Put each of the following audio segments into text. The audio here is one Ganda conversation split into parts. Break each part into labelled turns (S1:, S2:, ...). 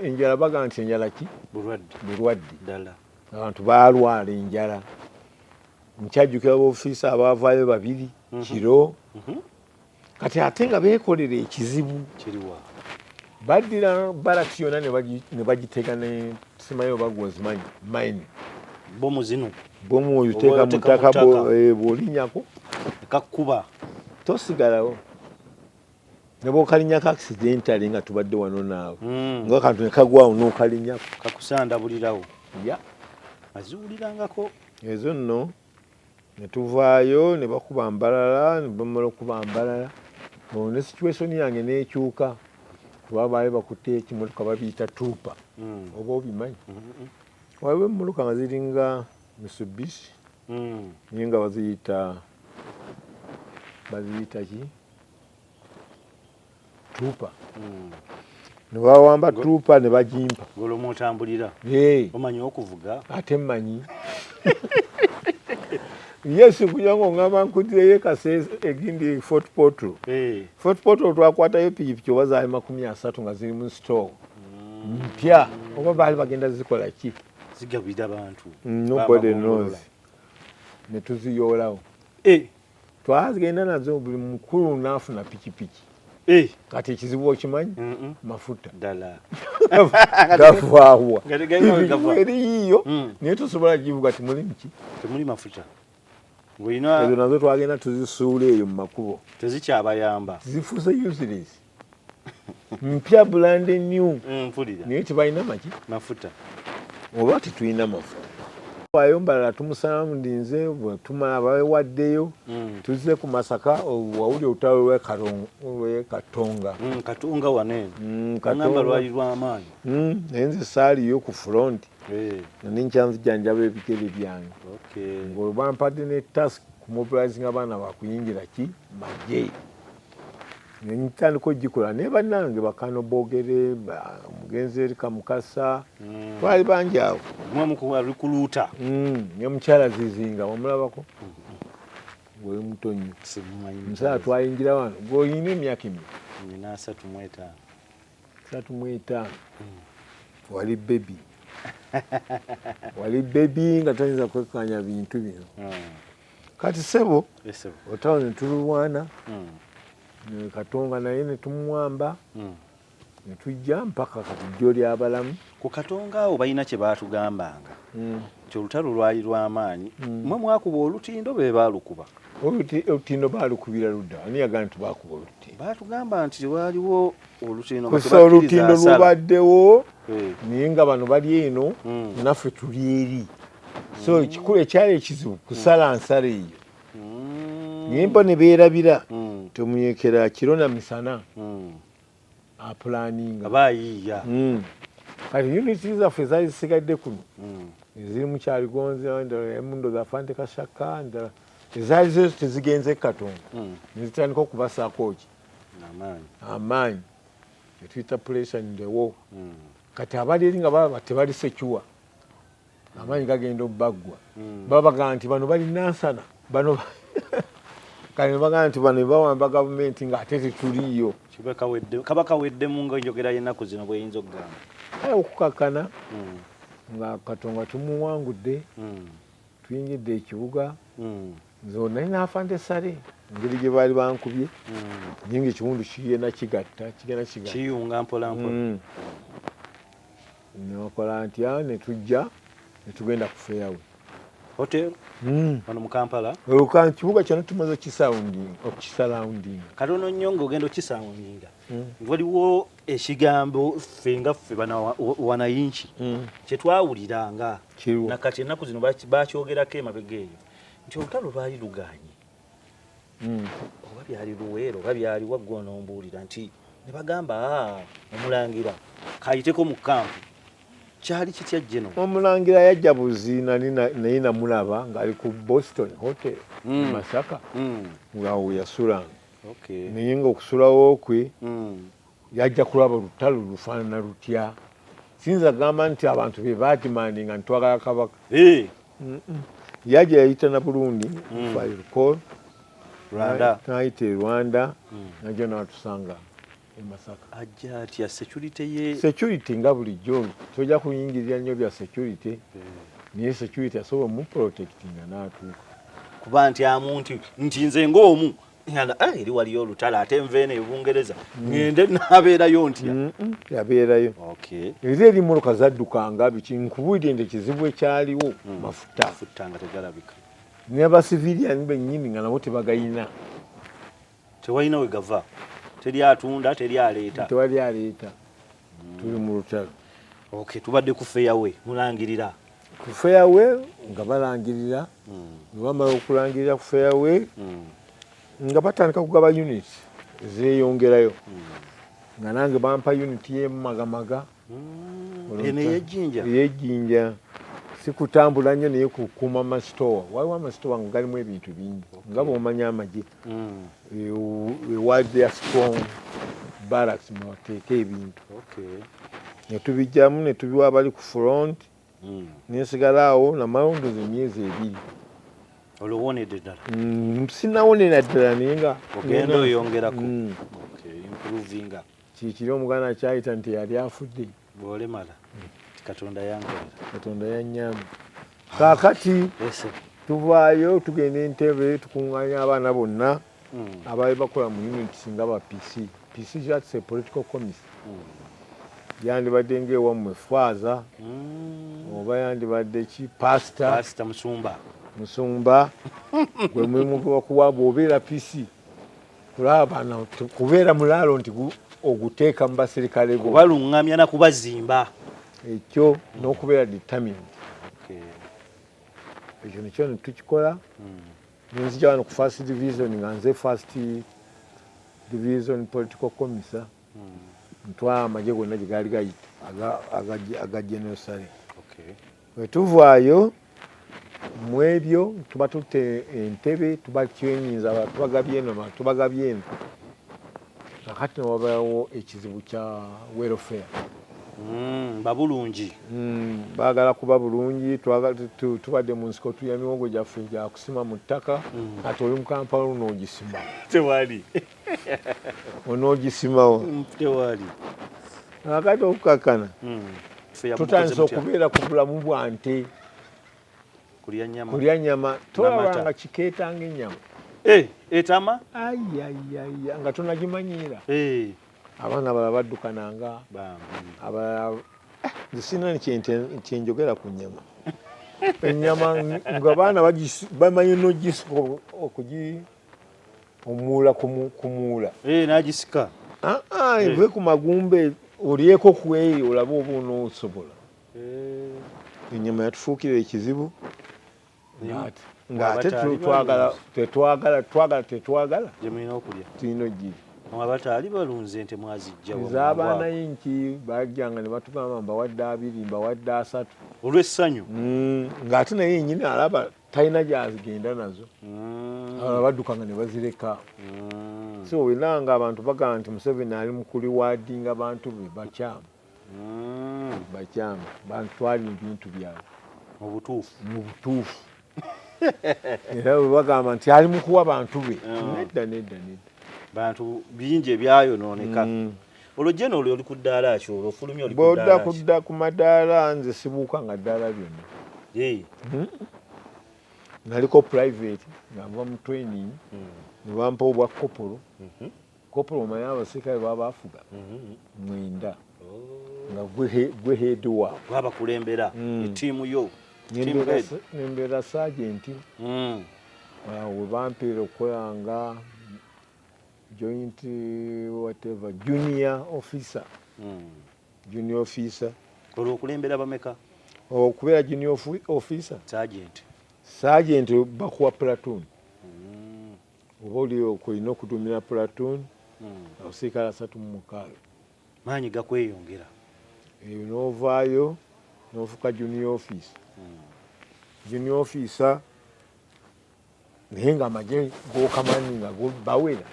S1: enjala baga nti enjala ki bulwadde
S2: ddala
S1: abantu balwala enjala nkyajjukira b'ofiisa abaavaayo babiri kiro kati ate nga beekolera ekizibu
S2: kiriwa
S1: baddira balati yonna ne bagitega ne simayo bagwozimanyi mine
S2: bomu zino
S1: bomu oyuteeka mu ttaka bw'olinyako
S2: ekakkuba
S1: tosigalawo ne bw'okalinyako accidentally nga tubadde wano naawe nga kantu ne kagwawo n'okalinyako
S2: kakusandabulirawo
S1: ya
S2: aziwulirangako
S1: ezo nno ne tuvaayo ne bakuba mbalala ne bamala okuba mbalala ne situation yange n'ekyuka kuba baali bakutte ekimotoka babiyita tuupa oba obimanyi waliwo emmoloka nga ziringa Mitsubishi naye nga baziyita ki tuupa ne bawamba tuupa ne bagimpa
S2: olwo otambulira omanyi okuvuga
S1: ate mmanyi yesu kugira ngo ngamba nkutireyo Kasese egindi Fort Portal twakwatayo pikipiki oba zaali 30 nga ziri mu store mpya oba baali bagenda zikola ki
S2: zigabira abantu
S1: nobody knows ne tuziyoolawo twazigenda nazo buli mukulu n'afuna pikipiki kati ekizibu okimanyi mafuta
S2: ddala
S1: gavaawa eriyiyo naye tosobola givuga temuli mafuta ezo nazo twagenda tuzisuula eyo mu makubo
S2: tezikyabayamba
S1: zifuuse useless mpya brand new naye tebalina
S2: mafuta
S1: oba tetulina mafuta wayo mbalala tumusalamu ndinze bwetumala bawewaddeyo tuzze ku Masaka wawuli olutalo lw'Ekatonga
S2: Katonga wanene ngamba lwali lw'amaanyi
S1: naye nze saaliyo ku front nani nkyanzijanjaba ebigere byange ng'olwo bampadde ne task kumobilizing abaana bakuyingira ki magye nentandika ogikola naye bannange bakano boogere omugenzi eri Kamukasa twali bangi awo
S2: rikuluuta
S1: ne mukyala Zizinga wamulabako gwe muto nnyo musala twayingira wano gweolina emyaka emeka 35 wali bebi nga tayinza kwekanya bintu bino kati sebo otawo ne tulwana Katonga naye ne tumuwamba ne tujja mpaka kati jjo ly'abalamu
S2: ku Katonga awo balina kye baatugambanga nti olutalo lwali lw'amaanyi mwe mwakuba olutindo be baalukuba
S1: olutindo baalukubira ludda ani yagamba nti baakuba olutindo
S2: baatugamba nti waliwo olutindo
S1: olutindo lubaddewo naye nga bano bali eno naffe tuli eri so ekikulu ekyali ekizibu kusala nsala eyo naye mbo ne beerabira tomuyekera kiro na misana apulaninga
S2: baayiiya
S1: kati uniti zaffe zaali zisigadde kuno eziri mu Kyaligonzi emundo za Fante Kashaka ndala ezaali zezo tezigenze Katonga nezitandika okubasaako ki amaanyi etuyita pressure in the war kati abali eri nga balaba tebali secuwa amaanyi gagenda obbaggwa babagamba nti bano bali nansana bano kati nebagamba nti bano bawamba gavumenti nga ate tetuliyo
S2: kaba kaweddemu ngaenjogera y'ennaku zino bweyinza okugamba
S1: okukakkana nga Katonga tumuwangudde tuyingidde ekibuga nze nali n'afande sale engeri gye baali bankubye nyinga ekiwundu kigenda kigatta
S2: kiyunga mpolampola
S1: nokola ntya ne tujja ne tugenda ku fairway
S2: hotel wano mu Kampala
S1: kibuga kyano tumaze okisalaundinga
S2: katono nnyo ng'ogenda okisalaundinga waliwo ekigambo ffe nga ffe wanayinki kye twawuliranga nakati ennaku zino bakyogerako emabega eyo nti olutalo lwali luganye oba byali luweero oba byali waggwa onombuulira nti ne bagamba omulangira kayiteko mu kampu kyali kitya jeno
S1: omulangira yajja buziina naye namulaba ng'ali ku Boston Hotel Masaka ng'awo yasulanga naye ng'okusulawo kwe yajja kulaba olutalo lufaanana lutya sinza gamba nti abantu be baadimandinga ntitwagala kabaka yajja yayita na Burundi n'ayita e Rwanda najja n'atusanga e Masaka.
S2: Ajja atya security ye.
S1: Security nga bulijjo tojja kuyingirira nnyo bya security. Naye security asobola mu protectinga n'atuuka.
S2: Kuba nti amuntu nti nze ng'omu eri waliyo olutalo ate nveeno ebungereza ngende n'abeerayo ntya.
S1: Yabeerayo. Era erimuloka zaddukanga biki nkubuulire nti ekizibu ekyaliwo mafuta
S2: nga tegalabika.
S1: N'abasiviliani bennyini nga nabo tebagayina.
S2: Tewalina we gava. Teri atunda, teri aleeta.
S1: Tewali aleeta. Tuli mu lutalo.
S2: Tubadde ku fairway mulangirira.
S1: Ku fairway nga balangirira. Bamala okulangirira ku fairway nga batandika kugaba unit zeeyongerayo. Nga nange bampa unit y'emagamaga.
S2: Eno ey'ejjinja.
S1: Ey'ejjinja. Sikutambula nnyo naye kukuuma amasitowa. Waliwo amasitowa nga galimu ebintu bingi. Nga bw'omanya amagye. Wali ya strong barracks mwe bateeka ebintu. Ne tubijjamu ne tubiwa abali ku front. Nesigala awo namalondozi emyezi 2.
S2: Olowonedde ddala?
S1: Sinawonera ddala naye nga
S2: ogenda oyongerako. Improvinga.
S1: Kikiri omuganda kyayita nti yali afudde.
S2: Bw'olemala. Katonda yankolera.
S1: Katonda yannyamba. Kaakati tuvaayo tugenda Entebbe tukuŋŋaanya abaana bonna abaali bakola mu units nga ba PC. PC kyatise political committee. Yandibadde ng'ewammwe Faaza oba yandibadde ki Pastor Musumba gwe mulimu gwakuwa bw'obeera PC kulaba kubeera mulaalo nti oguteeka mu basirikale bo
S2: kubaluŋŋamya na kubazimba
S1: ekyo n'okubeera determined. Ekyo nekyo ne tukikola nenzija wano ku first division nga nze first division political commissar ntwala amagye gonna gye gaali gayita aga General Sale. Bwe tuvaayo mu ebyo tuba tutte Entebbe tuba kyenyinza tubagabye eno kakati ne wabaawo ekizibu kya welfare.
S2: Babulungi.
S1: Baagala kuba bulungi tubadde mu nsiko tulya miwongo gyaffe gya kusima mu ttaka ate oli mu Kampala onoogisima.
S2: Tewali.
S1: Onoogisimawo.
S2: Tewali.
S1: Kakati okukakana tutandise okubeera ku bulamu bwa nte. Kulya nnyama tolabanga kikeetanga ennyama.
S2: Etama?
S1: Ayayaya nga tonagimanyiira. Abaana bala baddukananga abalala sina kyenjogera ku nnyama. Ennyama nga baana bamanyi n'ogisuka omuula kumuula.
S2: N'agisika.
S1: Eve ku magumbe olyeko ku eyo olabe oba onoosobola. Ennyama yatufuukira ekizibu ng'ate tetwagala
S2: gye mulina okulya
S1: tulina ogirya.
S2: Abataali balunze ente mwazijja
S1: z'abaana yinki bajjanga ne batugamba mbawadde 2 mbawadde 3
S2: olw'essanyu
S1: ng'ate naye yennyini alaba talina gy'azigenda nazo aba baddukanga ne bazireka. So wena nga abantu bagamba nti Museveni ali mu kuliwaadinga bantu be bakyamu bantwali ebintu byabwe
S2: mu
S1: butuufu era bwe bagamba nti ali mu kuwa bantu be nedda
S2: bantu bingi ebyayonooneka. Olwo jeno oli ku ddaala ki olwo ofulumya oli ku ddaala
S1: bw'odda kudda ku madaala nze sibuuka nga ddaala byonna. Naliko private nga nva mu training ne bampa obwa kopolo. Kopolo omanyi abasirikale baba bafuga 9 nga gwe head waabwe
S2: gwabakulembera ettiimu yo
S1: nembeera sergeant we bampeera okukolanga joint whatever junior officer.
S2: Olwo okulembera bameka?
S1: Okubeera junior officer sergeant bakuwa platoon. Oba oli okulina okuduumira platoon abasirikale 36.
S2: Maanyi gakweyongera.
S1: Eyo n'ovaayo n'ofuuka junior officer naye nga amagye g'okamanyi nga bawera.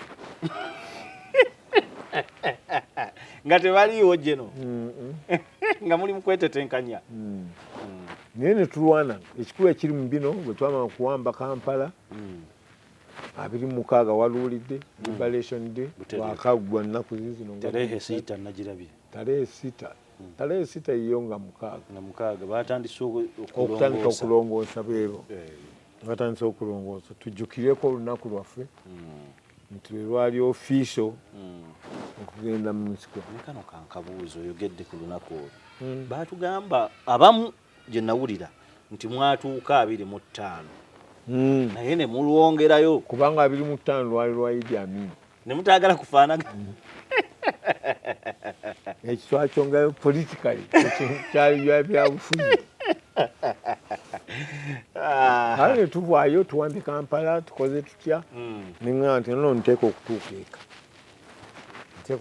S2: Nga tebaliiwo jeno nga muli mu kwetetenkanya.
S1: Naye ne tulwana ekikulu ekiri mu bino bwe twamala okuwamba Kampala 26 waluulidde Liberation Day bwakaggwa nnaku zino
S2: tarehe 6 nagirabye
S1: tarehe 6 iyo nga
S2: 6 batandise
S1: okutandika okulongoosa beero batandise okulongoosa tujjukireko olunaku lwaffe nti lwe lwali ofiiso okugenda mu nsiko.
S2: Kano kankabuuzo oyogedde ku lunaku olwo baatugamba abamu gye nawulira nti mwatuuka 25 naye ne mulwongerayo
S1: kubanga 25 lwali lwa Idi Amin
S2: ne mutaagala kufaanaga
S1: ekyo twakyongayo politically kyali byabufuzi ale ne tuvaayo tuwambye Kampala tukoze tutya neŋŋamba nti nono nteeka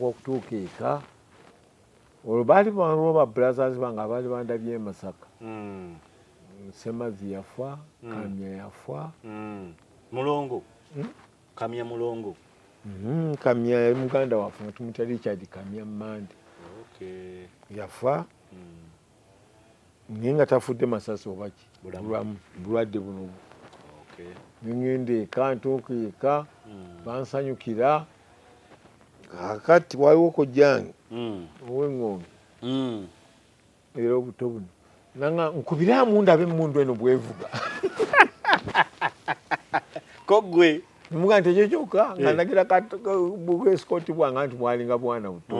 S1: okutuuka eka olwo baali baliwo ba brothers bange abaali bandabye e Masaka Semazi yafa Kamya yafa
S2: Mulongo Kamya Mulongo
S1: Kamya yali muganda waffe nga tumutya Richard Kamya Mmande yafa naye nga tafudde masasi oba ki bulwadde buno nengenda eka ntuuka eka bansanyukira kakati waliwo kojjange ow'eŋŋombe era obuto buno nanga nkubiramu ndabe emmundu eno bwevuga
S2: kogwe
S1: muga nti ekyo kyokka nga nagira bwesikooti bwange nti bwalinga bwana buto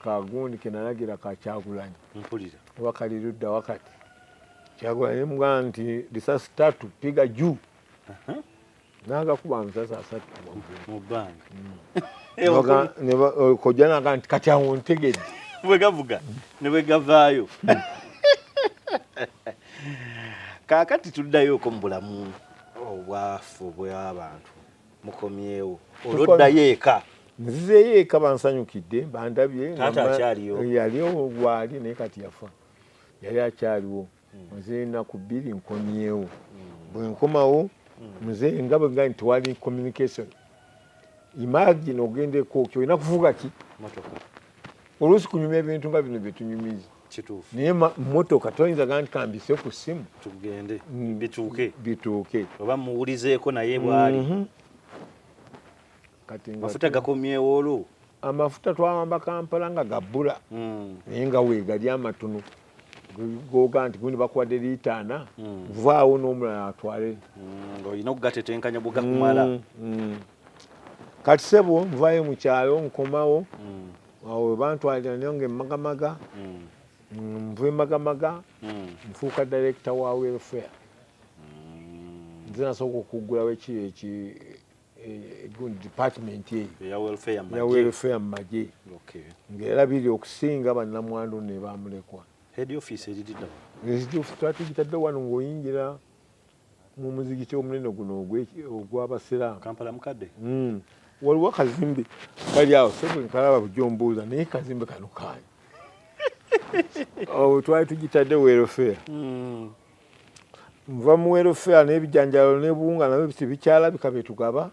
S1: kagundi kenalagira Kyagulanyi
S2: mpulira
S1: oba kali ludda wakati Kyagulanyi muga nti risasi 3 piga juu nagakuba amasasi 3
S2: mu bbanga
S1: kojja naga nti kati awo ntegedde
S2: bwe gavuga ne bwe gavaayo kaakati tuddayoko mu bulamu obwafu obw'abantu mukomyewo olwoddayo eka
S1: nzizeeyo eka bansanyukidde bandabye
S2: yaliwo
S1: gwali naye kati yafa yali akyaliwo muzeeyo ennaku 2 nkomyewo bwe nkomawo muzeeyo nga bwe nga nti wali communication imagine ogendeko kyolina kuvuga ki oluusi kunyuma ebintu nga bino byetunyumiza naye motoka toyinza ga nti kambise ku ssimu
S2: tugende bituuke oba muwulizeeko naye bwali mafuta gakomyewo olwo
S1: amafuta twawamba Kampala nga gabbula naye nga weegali amatono goga nti gundi bakuwadde liita 4 vaawo n'omulala atwale
S2: ng'olina okugatetenkanya bwe gakumala
S1: kati sebo nvaayo mu kyalo nkomawo awo bantwalira nayo ng'emmagamaga nva emmagamaga nfuuka director wa welfare nze nasooka okuggulawo gundi department
S2: ya welfare
S1: mu magye ng'era biri okusinga bannamwandu ne bamulekwa
S2: head office eriddawo
S1: twatugitadde wano ng'oyingira mu muzigiti omunene guno ogw'abasiraamu
S2: Kampala mukadde
S1: waliwo akazimbe kali awo sebo nkalaba bujombuuza naye kazimbe kano kaani twali tugitadde welfare nva mu welfare n'ebijanjalo n'ebuwunga nabyo tebikyalabika betugaba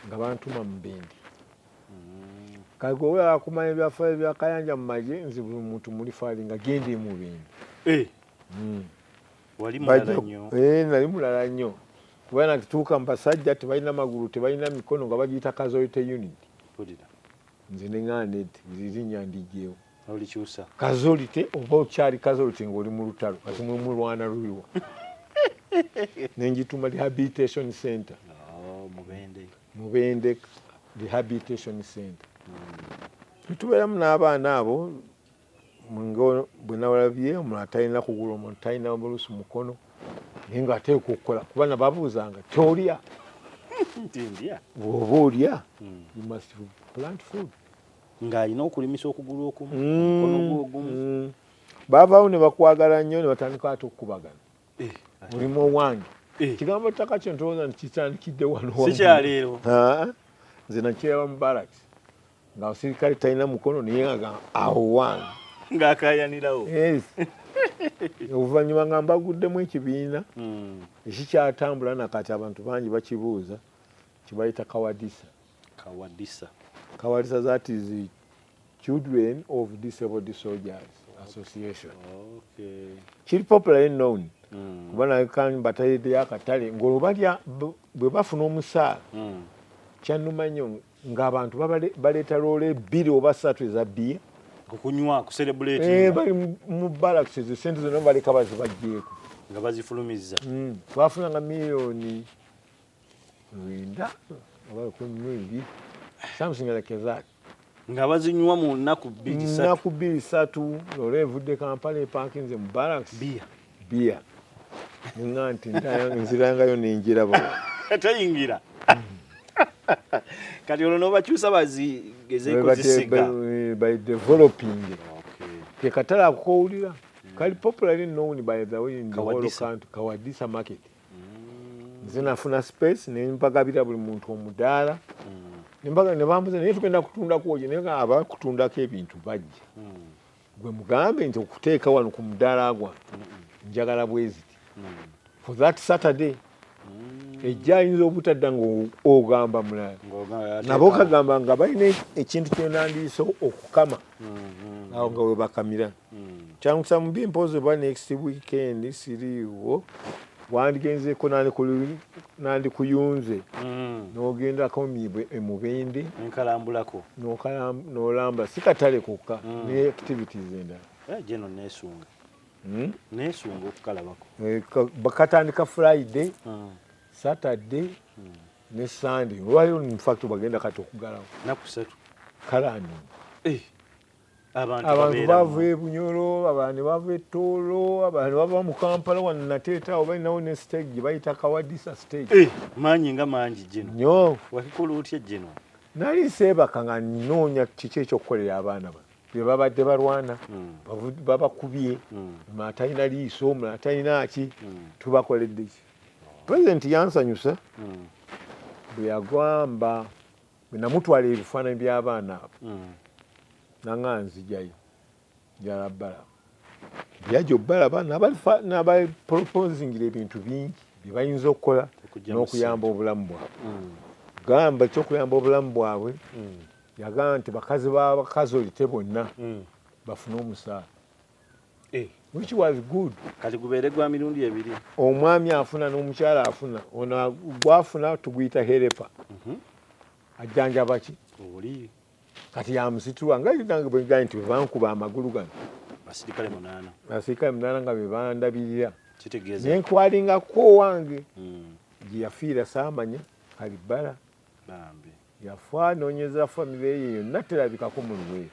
S1: nga bantuma mu bendi kagwe olaba akumanya ebyafaayo byakayanja mu magye nzi buli muntu muli faali nga gendi mu bendi
S2: wali mulala nnyo
S1: nali mulala nnyo kubanga natuuka mu basajja tebalina magulu tebalina mikono nga bagiyita casualty unit nze neŋŋaana linnya ndijeewo
S2: olikyusa
S1: casualty oba okyali casualty ng'oli mu lutalo kati mulwana luliwa nenjituma rehabilitation center Mubende rehabilitation center tutubeeramu n'abaana abo bwe nawalabye omulala talina kugulu omuntu talina bulusi mukono naye nga ateeka okukola kuba nababuuzanga tyolya bw'oba olya you must plant food
S2: ng'alina okulimisa okugulu okumu mukono gwogumu
S1: baavaawo ne bakwagala nnyo ne batandika ate okukubagana mulimu owange kigambo ttaka kyo ntowooza nti kitandikidde wano
S2: sikyaleero
S1: nze nakiraba mu baraki ng'abasirikale talina mukono naye nga awo wange
S2: ng'akayanirawo
S1: oluvannyuma nga mbaguddemu ekibiina ekikyatambula nakati abantu bangi bakibuuza kibayita kawadisa that is the Children of Disabled Soldiers Association kiri popularly known kuba naye kandi batayiddeyo akatale ng'olwo balya bwe bafuna omusaala kyannuma nnyo ng'abantu baleeta loole 2 oba 3 eza bbiya
S2: okunywa kuserebuleeti
S1: bali mu balakisi ezo sente zonna baleka bazibaggyeko
S2: nga bazifulumizza
S1: twafunanga miliyoni 9 oba 12 something like that
S2: nga bazinywa mu nnaku
S1: 2-3 loole evudde Kampala epankinze mu balakisi bbiya nga nti nzirangayo ninjiraba
S2: tayingira kati olwo n'obakyusa bazigezeeko zisiga
S1: by developing ke katala akukowulira kali popularly known by the way in the whole country Kawadisa market nze nafuna space nempagabira buli muntu omudaala ne bambuza naye tugenda kutunda kwoje naye abakutundako ebintu bajja gwe mugambe nti okuteeka wano ku mudaala gwa njagala bweziti for that Saturday ejja ayinza obutadda ng'ogamba mulala nabo kagamba nga balina ekintu kyonandiisa okukama awo nga we bakamira kyangusa mu bimpozebwa next weekend siriiwo wandigenzeeko nandikuyunze n'ogendako emubende
S2: nkalambulako
S1: n'olamba si katale kokka ne activities endala
S2: jeno nesunga okukalabako
S1: bakatandika Friday Saturday ne Sunday waliwo in fact bagenda kati okugalawo
S2: naku 3
S1: kalani
S2: abantu
S1: bava e Bunyoro abantu bava e Tooro abantu bava mu Kampala wano nateeta oba inawo ne stage bayita Kawadisa stage
S2: manyi nga mangi jeno
S1: nyo
S2: wakikola otya jeno
S1: nali seebaka nga nnoonya kiki ekyokukolera abaana ba bye babadde balwana babakubye omulala talina liiso omulala talina ki tubakoledde ki President yansanyusa bwe yagamba bwe namutwala ebifaananyi by'abaana abo nanga nzijayo njala balaba byajja obbalaba n'abaporopozingira ebintu bingi bye bayinza okukola n'okuyamba obulamu bwabwe gamba ekyokuyamba obulamu bwabwe yagamba nti bakazi b'abakazolite bonna bafune omusaala which was good
S2: kati gubeere gwa mirundi 2
S1: omwami afuna n'omukyala afuna ono gwafuna tuguyita herepa ajjanjaba ki
S2: oli
S1: kati yamusitulwa nga nange bwegaa nti bebankuba amagulu gano
S2: basirikale
S1: 8 nga bebandabirira
S2: kitegeeza
S1: nenkwalingako wange gye yafiira saamanya Kalibala yafa noonyeza famire ye yonna terabikako mu Luweero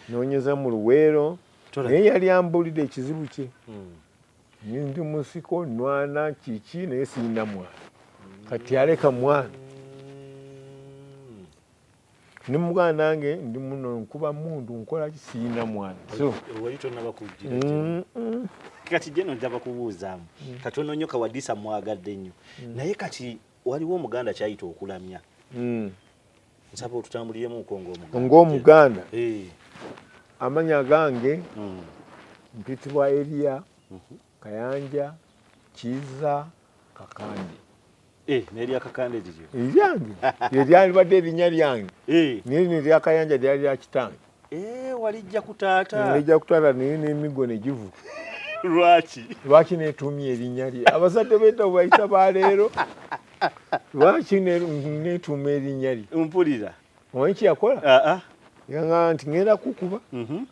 S1: noonyeza mu Luweero naye yali ambulidde ekizibu kye ndi musiko nwana kiki naye sirina mwana kati aleka mwana ni muganda nange ndi muno nkuba mundu nkola kisiina mwana so
S2: wali tonna bakujira kati jeno njaba kubuuzaamu kati ono nnyo Kawadisa mwagadde nnyo naye kati waliwo omuganda kyayita okulamya nsaba otutambuliremu
S1: ng'omuganda amanya gange mpitibwa Elia Kayanja Kiza Kakande
S2: nerya Kakande liryo
S1: lyange lyalibadde erinnya lyange naye nerya Kayanja lyali lya kitange
S2: walijja ku taata
S1: walijja ku taata naye n'emigo ne givuga lwaki neetuumya erinnya lye abazadde b'edda bayita baleero lwaki neetuuma erinnya lye
S2: mpulira
S1: omanyi kyeyakola yagamba nti ngenda kukuba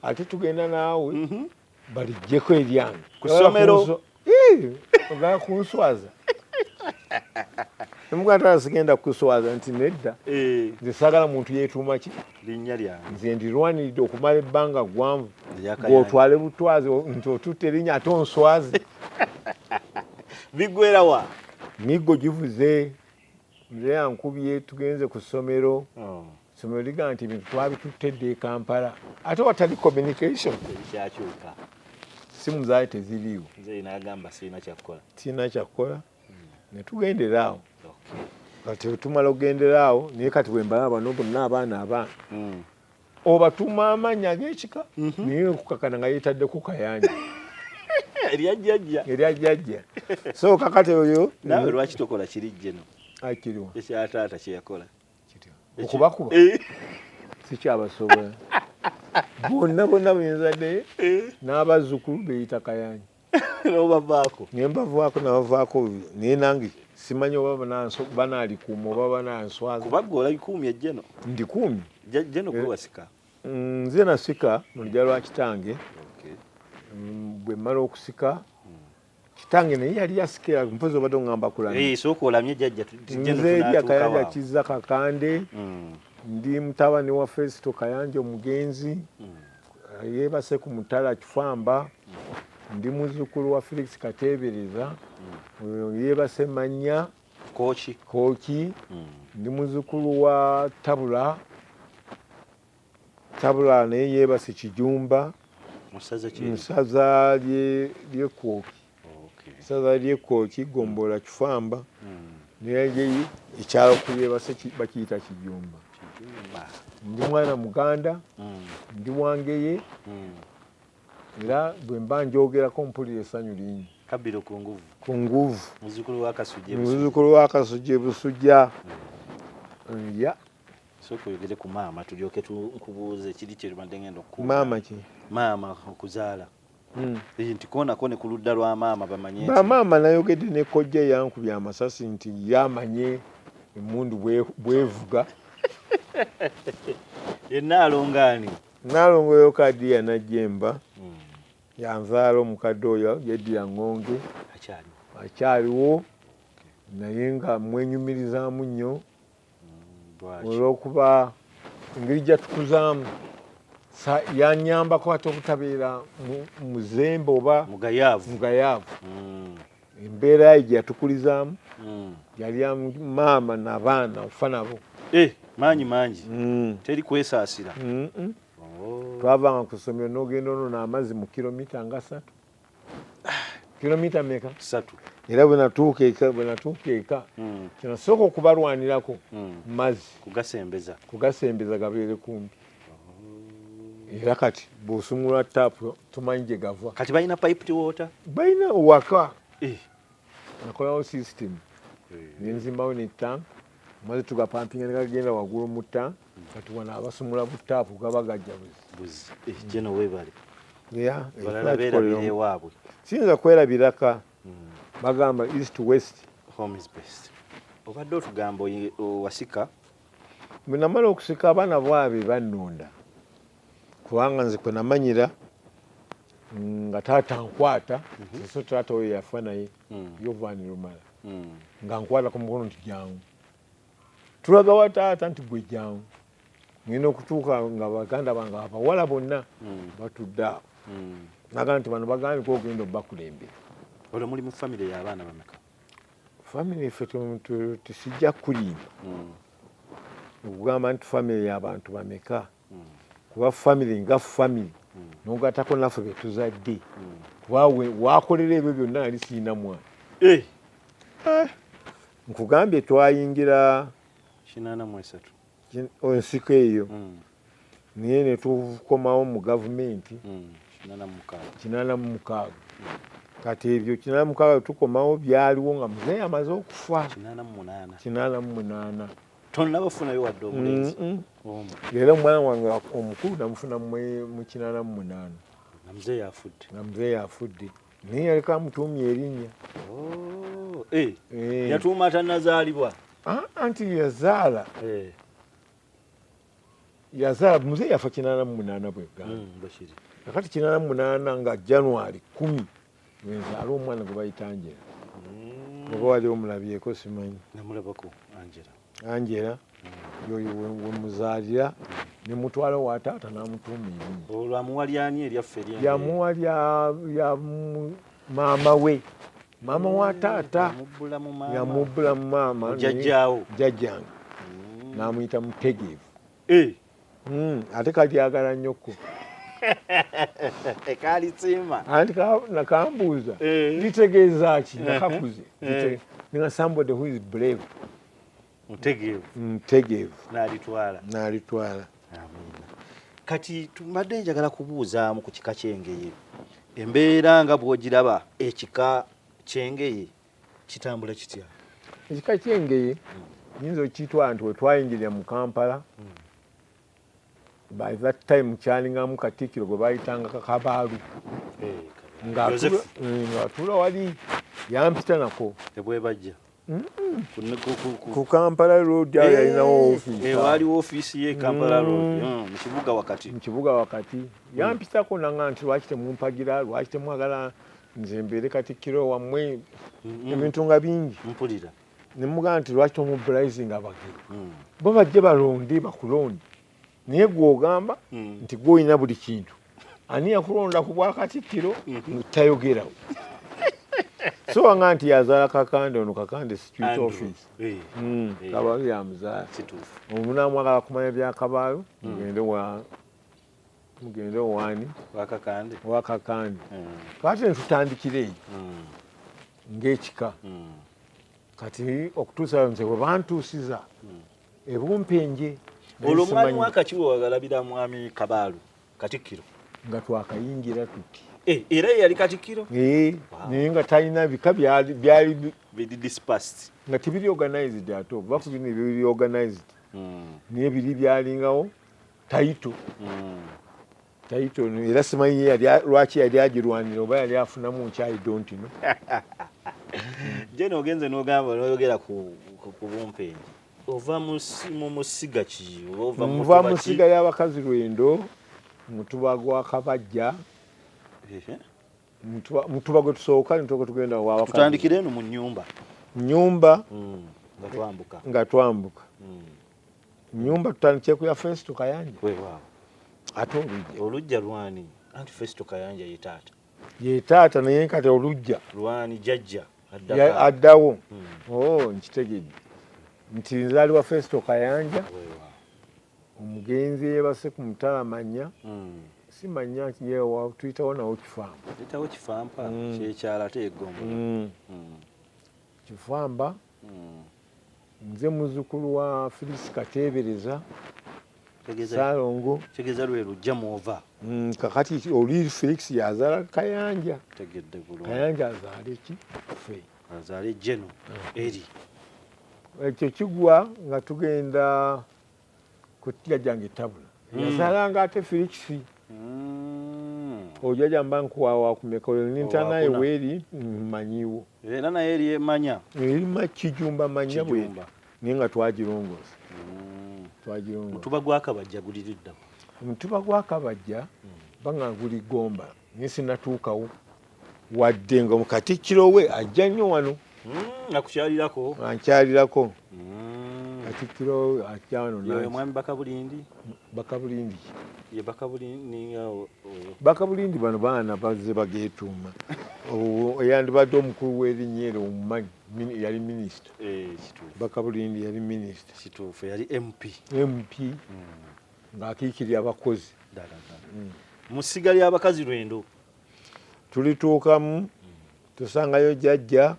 S1: ate tugenda naawe balijjeko eryange
S2: ku ssomero
S1: ogala kunswaza nemuganda sigenda kuswaza nti nedda nze saagala muntu yeetuuma ki
S2: linnya lyange
S1: nze ndirwaniridde okumala ebbanga ggwanvu ng'otwale butwazi nti otutte erinnya ate onswaze
S2: biggwerawa
S1: miggo givuze nze yankubye tugenze ku ssomero ssomero ligamba nti ebintu twabituttedde e Kampala ate watali communication
S2: ekyakyuka
S1: simu zaali teziriiwo
S2: nze nagamba
S1: sirina kyakukola ne tugenderaawo kati tumala okugenderaawo naye kati bwe mbalaba bano bonna abaana obatuma amannya ag'ekika naye okukakana nga yeetaddeku Kayanja eryajjajja so kakati oyo
S2: naawe lwaki tokola kiri jeno
S1: kiriwo
S2: ekyataata kyeyakola
S1: okubakuba sikyabasobola bonna benzadde n'abazzukulu beyita Kayanja
S2: n'obavaako
S1: ne mbavaako nabavaako naye nange simanyi oba banaalikuuma oba bananswaza
S2: kuba gwe olabikuumye ejjeno
S1: ndikuumye
S2: jjeno gwe wasika
S1: nze nasika mu lujja lwa kitange bwe mmala okusika kitange naye yali yasikira mpozi obadde oŋŋamba kulamya
S2: sooka olamye jjajja
S1: nze ejja Kayanja Kizza Kakande ndi mutabani wa Festo Kayanja omugenzi yeebase ku Mutala Kifamba ndi muzzukulu wa Felix Kateebereza yeebase Mannya Kooki ndi muzzukulu wa Tabula naye yeebase Kijumba musaza ly'Ekooki saza ly'Ekooki Gombola Kifamba naye ekyalo kuyeebase bakiyita Kijumba ndi mwana muganda ndi wangeye era bwe mba njogerako mpulira essanyu lingi
S2: Kabbiro ku
S1: nguvu
S2: muzzukulu
S1: wa Kasujja Busujja ya
S2: sooka oyogere ku maama tulyoke nkubuuze kiri kyebadde ngenda
S1: maama ki
S2: maama okuzaala nti koonako ne ku ludda lwa maama bamanye
S1: bamaama nayogedde ne kojja yankubye amasasi nti yamanye emmundu bwevuga
S2: yenna alongaani
S1: naalongoyo Kadiya Najjemba yanzaala omukadde oyo Yeddi Ngonge akyaliwo naye nga mwenyumirizaamu nnyo olw'okuba engeri gyatukuzaamu yanyambako ate obutabeera muzembe oba mugayaavu embeera ye gyeyatukulizaamu yali maama n'abaana ofa nabo
S2: maanyi mangi teri kwesaasira
S1: twavanga ku ssomero n'ogenda onona amazzi mu kilomita nga 3 kilomita meka
S2: 3
S1: era bwe natuuka eka kinasooka okubalwanirako mazzi kugasembeza gabeere kumpi era kati bw'osumulwa taapu tumanyi gye gava
S2: kati balina piped water
S1: balina waka nakolawo system nenzimbawo ne tank maze tugapampinga negagenda waggulu mu tank kati wano abasumula butaapu gaba gajja buzi
S2: jeno webale
S1: ewaabwe siyinza kwerabiraka bagamba east west
S2: home is best obadde otugamba wasika
S1: bwe namala okusika abaana bwabe bannonda kubanga nze kwe namanyira nga taata nkwata so taata oyo yafa naye Yovani Lumala nga nkwata ku mukono nti jangu tulaga wa taata nti gwe jangu ngenda okutuuka nga baganda bange abawala bonna batudde awo nagamba nti bano bagambika ogenda obakulembera
S2: olwo muli mu famire y'abaana bameka
S1: famire effe tesijja kulimba okugamba nti famire y'abantu bameka kuba famire nga famire nogatako naffe betuzadde kuba wakolera ebyo byonna nali siina mwana nkugambye twayingira
S2: 83
S1: ensiko eyo naye ne tukomawo mu gavumenti 86 kati ebyo 86 tukomawo byaliwo nga muzeeyi amaze okufa 88
S2: tonnabafunayo wadde omulenzi
S1: era omwana wange omukulu namufuna mu 88 nga muzeeyi afudde naye yaleka amutuumye erinnya
S2: yatuuma atannazaalibwa
S1: anti yazaala muzeeyi yafa 88 bwegamba kakati 88 nga January 10 wenzaala omwana gwe bayita Angela oba wali omulabyeko simanyi
S2: namulabako
S1: Angela yoyo wemuzaalira ne mutwala wa taata n'amutuuma erinnya
S2: olwo amuwalyani eryaffe
S1: yamuwa lya maama we maama wa taata yamubbula mu maama jjajjange n'amuyita Mutegeevu ate kalyagala nnyoko
S2: ekalitsiima
S1: anti nakambuuza litegeeza ki nakakuze ninga somebody who is brave Mutegeevu n'alitwala
S2: kati tumbadde njagala kubuuzaamu ku kika ky'engeye embeera nga bw'ogiraba ekika ky'engeye kitambula kitya
S1: ekika ky'engeye yinza okiyitwala nti wetwayingirira mu Kampala by that time kyalingamu Katikkiro gwe bayitanga Kabaalu ng'atuula wali yampita nako
S2: ebwebajja
S1: ku Kampala Road ayo yalinawo ofiisi
S2: waaliwo ofiisi ye Kampala Road mu
S1: kibuga wakati yampitako nanga nti lwaki temumpagira lwaki temwagala nze mbeere Katikkiro wammwe ebintu nga bingi
S2: mpulira
S1: nemugamba nti lwaki tomubulayizinga abagere bo bajje balonde bakulonde naye gw'ogamba nti gw'olina buli kintu ani yakulonda ku Bwakatikkiro tayogerawo so wanga nti yazaala Kakande ono Kakande street office Kabaalu yamuzaala omunamwagala kumanya bya Kabaalu mugende wani wa Kakande kati netutandikira eyo ng'ekika kati okutuusa nze bwe bantuusiza ebumpenje
S2: olwo mwali mwakakiwe wagalabira mwami Kabaalu Katikkiro
S1: nga twakayingira tuti
S2: era yali Katikkiro
S1: naye nga talina bika byali
S2: dispersed
S1: nga tibiri organized ato bafu bino biri organized naye biri byalingawo taito era simanyi lwaki yali agirwanira oba yali afunamu nkyayi donti no
S2: je nogenze nogamba noyogera ku bumpenje ova mu musiga ki
S1: nva musiga y'abakazi Lwendo mutuba gwa Kabajja mutuba gwe tusooka nitoko tugenda wabakazi
S2: tutandikire eno mu
S1: nyumba nga twambuka nyumba tutandikire ku ya Festo Kayanja ate
S2: olujja lwani anti Festo Kayanja
S1: ye taata naye kati olujja
S2: lwani jajja
S1: addawo nkitegedde nti nzaali wa Festo Kayanja omugenzi yeebase ku Mutalamanya simanya yeewa tuyitawo nawo
S2: Kifamba kyekyala teegomba
S1: Kifamba nze muzzukulu wa Felix Kateebereza Saalongo
S2: tegeza lwe lujja muova
S1: kakati oli Felix yazaala Kayanja
S2: tegedde bulungi
S1: Kayanja azaale ki fe
S2: azaale Jeno eri
S1: ekyo kigwa nga tugenda ku Jjajjange Tabula yazaalanga ate Felix ojjajja mba nkuwawa kumekolo nintanaye weeri mmanyiwo
S2: era naye eri emanya
S1: erima Kijumba manya bwe naye nga twagirongoza
S2: Mutuba gwa Kabajja guliridda
S1: Mutuba gwa Kabajja banga guli Gomba naye sinatuukawo wadde nga mu Katikkiro we ajja nnyo wano
S2: nakukyalirako
S1: ankyalirako Katikkiro ajja wano
S2: ye mwami Bakabulindi ye
S1: Bakabulindi bano baana bazze bageetuuma eyandibadde omukulu w'erinnya eryo omumanyi yali minisita Bakabulindi yali minisita
S2: kituufu yali MP
S1: ng'akiikirira abakozi
S2: mu ssiga ly'abakazi Lwendo
S1: tulituukamu tusangayo jjajja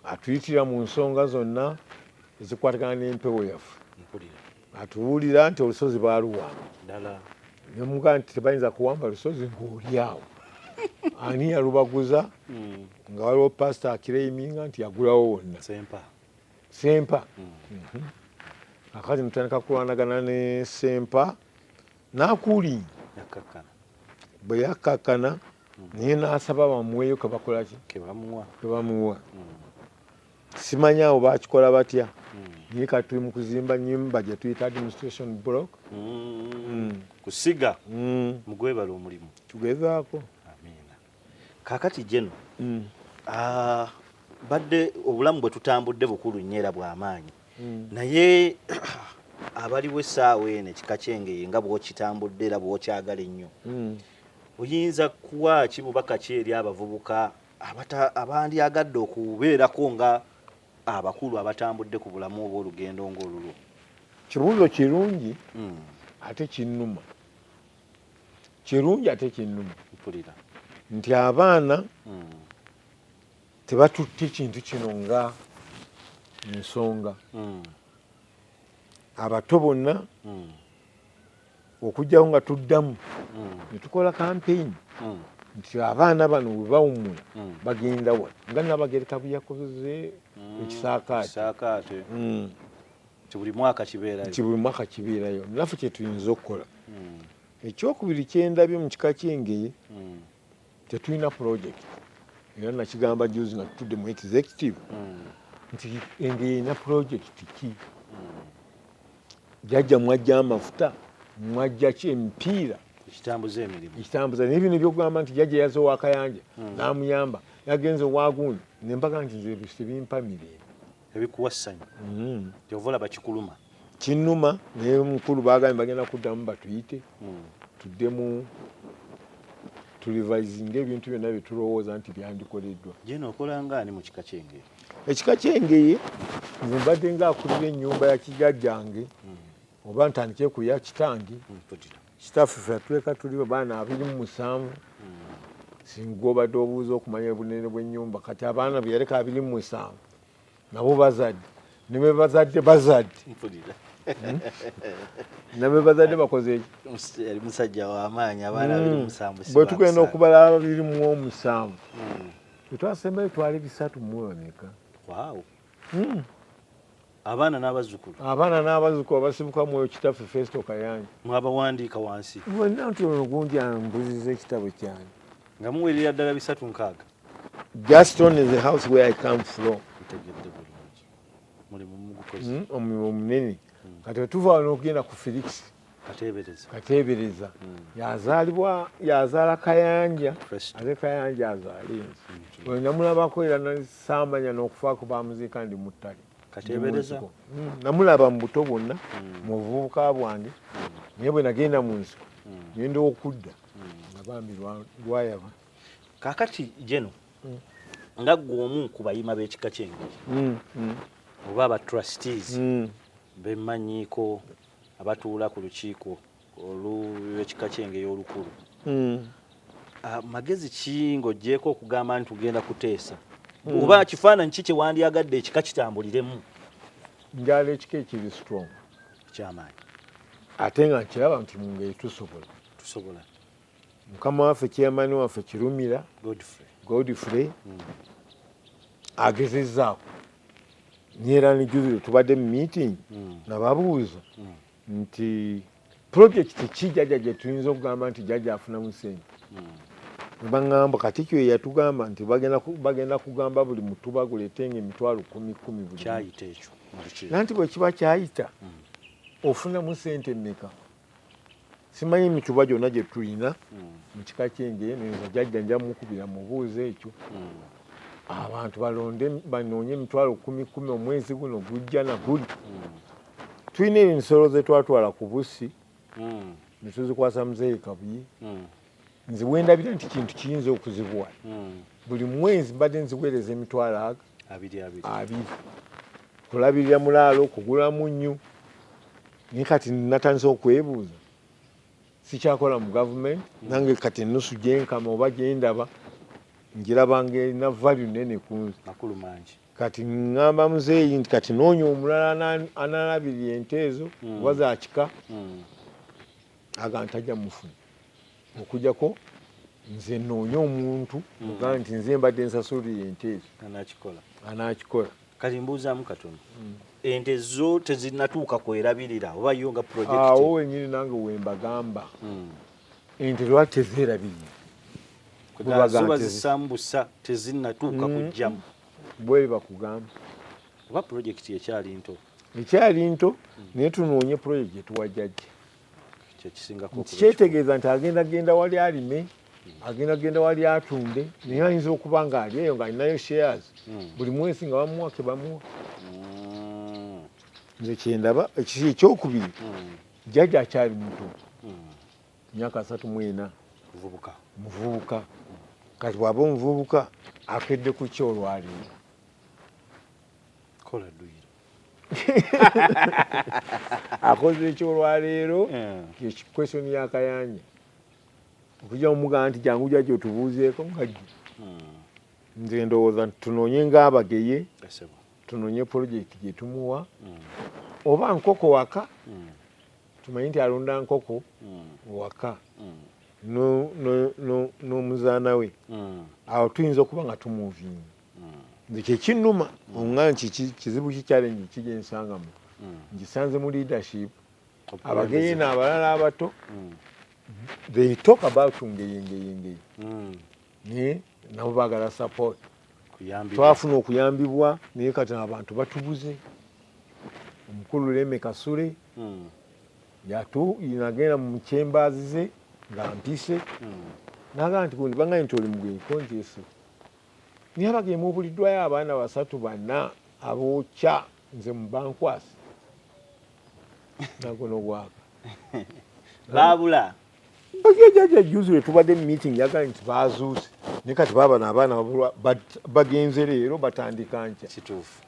S1: atuyitira mu nsonga zonna ezikwatagana n'empewo yaffe atuwulira nti olusozi baaluwamba nemugaa nti tebayinza kuwamba lusozi ng'oli awo ani yalubaguza nga waliwo pasita akireiminga nti yagulawo wonna Sempa akati mutandika kulwanagana ne Sempa n'akuulinga bwe yakkakkana naye n'asaba bamuweeyo kebamuwa simanya abo bakikola batya naye kati tuli mu kuzimba nnyumba gye tuyita administration block
S2: kusiga mugwebala omulimu
S1: tugezaako
S2: kakati Jeno badde obulamu bwe tutambudde bukulu nnyo era bw'amaanyi naye abaliwo essaawa eno ekika kyengeye nga bw'okitambudde era bw'okyagala ennyo oyinza kuwa kibubaka ki eri abavubuka abandyagadde okubeerako nga abakulu abatambudde ku bulamu obw'olugendo ng'olulwo
S1: kibuuzo kirungi ate kinnuma
S2: mpulira
S1: nti abaana tebatutte kintu kino nga ensonga abato bonna okujjawo nga tuddamu ne tukola kampeyini nti abaana bano bwe bawummula bagenda wa nga Nabagereka bwe yakoze ekisaakaate
S2: buli mwaka
S1: kibeerayo naffe kye tuyinza okukola ekyokubiri kyendabye mu kika kyengeye tetulina project era nakigamba juzi nga tutudde mu executive nti engeri erina project ki jjajja mwajja amafuta mwajja ki emipiira ekitambuza naye bino byokugamba nti jjajja yaze owakayanja n'amuyamba yagenze owagundi nembaga nti nze tebimpa mirembe
S2: ebikuwa ssanyu kyova olaba kikuluma
S1: kinnuma naye mukulu baagambye bagenda kuddamu batuyite tuddemu tulivayizinga ebintu byonna bye tulowooza nti byandikoleddwa.
S2: Jeno okola ngaani mu kika kyengeye?
S1: Ekika kyengeye nze mbadde ngaakulira ennyumba ya kijjajjange oba ntandike ku ya kitange kitaffe ffe atuleka tuli baana 27 singa obadde obuuza okumanya obunene bw'ennyumba kati abaana bye yaleka 27 nabo bazadde ne be bazadde nabe bazadde bakoze
S2: eri musajja w'amaanyi abaana 27
S1: bwe tugenda okubala 27 tetwasembayo twali 3 mu emeka.
S2: Abaana
S1: n'abazzukulu abasibuka mwoyo kitaffe Festo Kayanja
S2: mwabawandiika wansi
S1: bonna ntono gundi ambuziza ekitabo cyange
S2: nga muweerera ddala 3
S1: Gaston is the house where I come from. Omulimu omunene kati wetuva wano okugenda ku Felix Kateebereza yazaala Kayanja ate Kayanja azaala ensi we namulabako era nasambanya n'okufaako bamuziika ndi muttale
S2: Kateebereza
S1: namulaba mu buto bwonna mu buvubuka bwange naye bwe nagenda mu nsiko ngenda okudda nga bambi lwayaba
S2: kakati Jeno nga gwe omu ku bayima b'ekika kyengeri oba aba trustees bemmanyiiko abatuula ku lukiiko olw'ekika kyengeri olukulu magezi ki ng'oggyeko okugamba nti tugenda kuteesa oba kifaananyi ki kye wandyagadde ekika kitambuliremu?
S1: njala ekika ekiri strong
S2: kyamaanyi
S1: ate nga nkiraba nti mu ngeri tusobola mukama waffe kyemani waffe Kirumira Godfrey agezezzaako nyera nijuzi tubadde mu meeting nababuuza nti project ki jjajja gye tuyinza okugamba nti jjajja afunamu ssente baŋŋamba Katikkiro yatugamba nti bagenda kugamba buli mutuba guleetenga emitwalo 10 buli
S2: kyayita ekyo
S1: nanti bwe kiba kyayita ofunamu ssente mmeka? Simanyi emituba gyonna gye tulina mu kika kyengeye nenza jjajja nja mukubira mubuuza ekyo abantu balonde banoonye emitwalo 10 omwezi guno gujja na guli tulina ensolo ze twatwala ku bussi ne tuzikwasa muzeeyi Kabuye nze wendabira nti kintu kiyinza okuzibuwa buli mwezi mbadde nziweereza emitwalo 2 kulabirira mulaalo kugula munnyu naye kati natandise okwebuuza sikyakola mu gavumenti nange kati ennusu gyenkama oba gyendaba njirabanga erina value nene kunze
S2: makulu mangi
S1: kati ngamba muzeeyi nti kati noonya omulala analabirira ente ezo oba za kika aga ntajja mufuna okujjako nze noonya omuntu ogaa nti nze mbadde nsasulira ente ezo anakikola.
S2: Kati mbuuzaamu katono ente zo tezinnatuuka kwerabirira oba yo nga project
S1: awo wenyini nange wembagamba ente lwaki tezerabirira
S2: zoba zisambusa tezinnatuuka kujjamu
S1: bwe bakugamba
S2: oba project
S1: ekyali nto naye tunoonye project gyetuwa jjajja
S2: kyekisingako
S1: kyetegeeza nti agenda wali alime agenda wali atunde naye ayinza okuba nga ali eyo ng'alinayo shares buli mwezi nga bamuwa ke bamuwa. Nze kyendaba ekyokubiri jjajja akyali muto myaka 34 muvubuka kati bw'aba omuvubuka akedde ku ki olwaleero akoze ekyolwaleero question ya Kayanja okujja omugamba nti jangu jjajja otubuuzeeko ngajja nze ndowooza nti tunoonye ng'abageye tunoonye project gye tumuwa oba nkoko waka tumanyi nti alonda nkoko waka n'omuzaana we awo tuyinza okuba nga tumuvinga nze kyekinnuma oŋŋa nti kizibu ki challenge kigyensangamu ngisanze mu leadership abageye n'abalala abato they talk about ngeyengeyengeye naye nabo baagala support.
S2: Kuyambibwa.
S1: Twafuna okuyambibwa naye kati abantu batubuze. Omukulu Leme Kasule nagenda mu chambers ze nga mpise naga nti gundi banga nti oli mugwi konjesi naye abagye mubuliddwayo abaana 3 banna abookya nze mu bankwasi nagono gwaka
S2: babula
S1: bagejaja juzi we tubadde meeting yaga nti bazuuse naye kati baba n'abaana bagenze leero batandika nkya
S2: kituufu